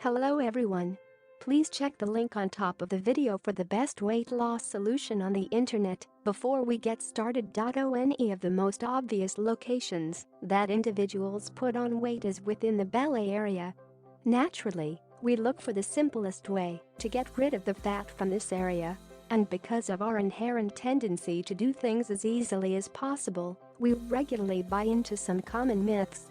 Hello everyone. Please check the link on top of the video for the best weight loss solution on the internet. Before we get started, any of the most obvious locations that individuals put on weight is within the belly area. Naturally, we look for the simplest way to get rid of the fat from this area. And because of our inherent tendency to do things as easily as possible, we regularly buy into some common myths.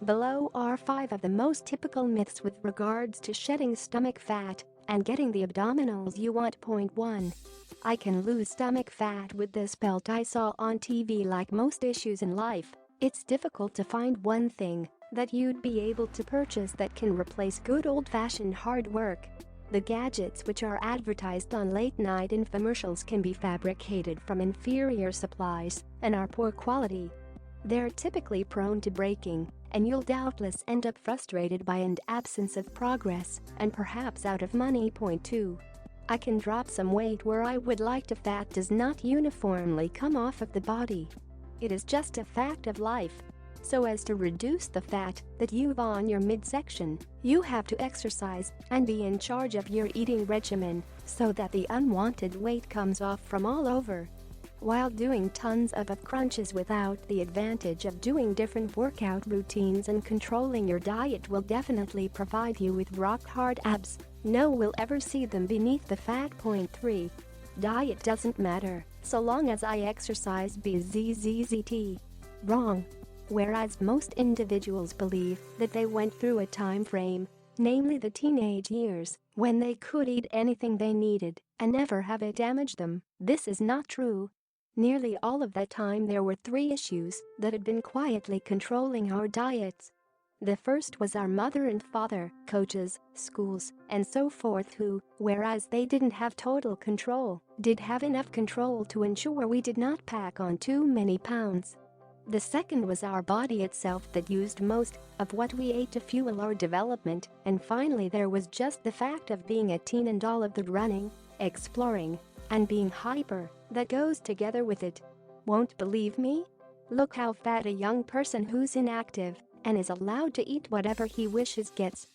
Below are 5 of the most typical myths with regards to shedding stomach fat and getting the abdominals you want. Point 1. I can lose stomach fat with this belt I saw on TV. Like most issues in life, it's difficult to find one thing that you'd be able to purchase that can replace good old-fashioned hard work. The gadgets which are advertised on late-night infomercials can be fabricated from inferior supplies and are poor quality. They're typically prone to breaking, and you'll doubtless end up frustrated by an absence of progress and perhaps out of money. Point 2. I can drop some weight where I would like to. Fat does not uniformly come off of the body. It is just a fact of life. So as to reduce the fat that you've on your midsection, you have to exercise and be in charge of your eating regimen so that the unwanted weight comes off from all over. While doing tons of crunches without the advantage of doing different workout routines and controlling your diet will definitely provide you with rock-hard abs, no one will ever see them beneath the fat. Point 3. Diet doesn't matter so long as I exercise. Bzzzt. Wrong. Whereas most individuals believe that they went through a time frame, namely the teenage years, when they could eat anything they needed and never have it damage them, this is not true. Nearly all of that time there were 3 issues that had been quietly controlling our diets. The first was our mother and father, coaches, schools, and so forth who, whereas they didn't have total control, did have enough control to ensure we did not pack on too many pounds. The second was our body itself that used most of what we ate to fuel our development, and finally there was just the fact of being a teen and all of the running, exploring, and being hyper that goes together with it. Won't believe me? Look how fat a young person who's inactive and is allowed to eat whatever he wishes gets.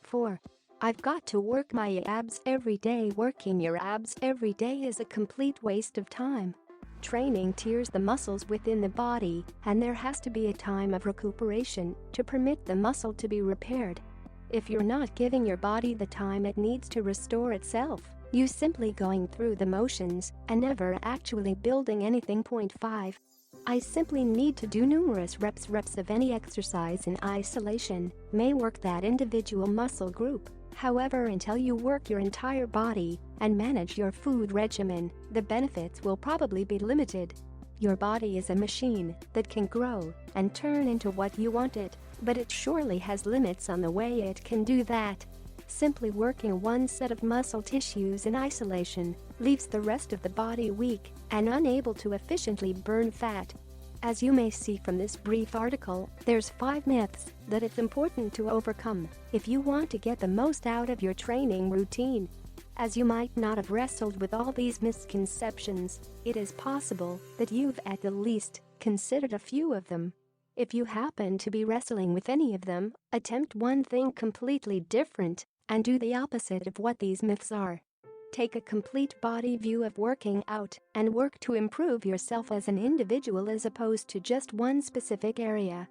4. I've got to work my abs every day. Working your abs every day is a complete waste of time. Training tears the muscles within the body, and there has to be a time of recuperation to permit the muscle to be repaired. If you're not giving your body the time it needs to restore itself, you simply going through the motions and never actually building anything. Point 5. I simply need to do numerous reps of any exercise in isolation may work that individual muscle group. However, until you work your entire body and manage your food regimen, the benefits will probably be limited. Your body is a machine that can grow and turn into what you want it, but it surely has limits on the way it can do that. Simply working one set of muscle tissues in isolation leaves the rest of the body weak and unable to efficiently burn fat. As you may see from this brief article, there's 5 myths that it's important to overcome if you want to get the most out of your training routine. As you might not have wrestled with all these misconceptions, it is possible that you've at the least considered a few of them. If you happen to be wrestling with any of them, attempt one thing completely different and do the opposite of what these myths are. Take a complete body view of working out and work to improve yourself as an individual as opposed to just one specific area.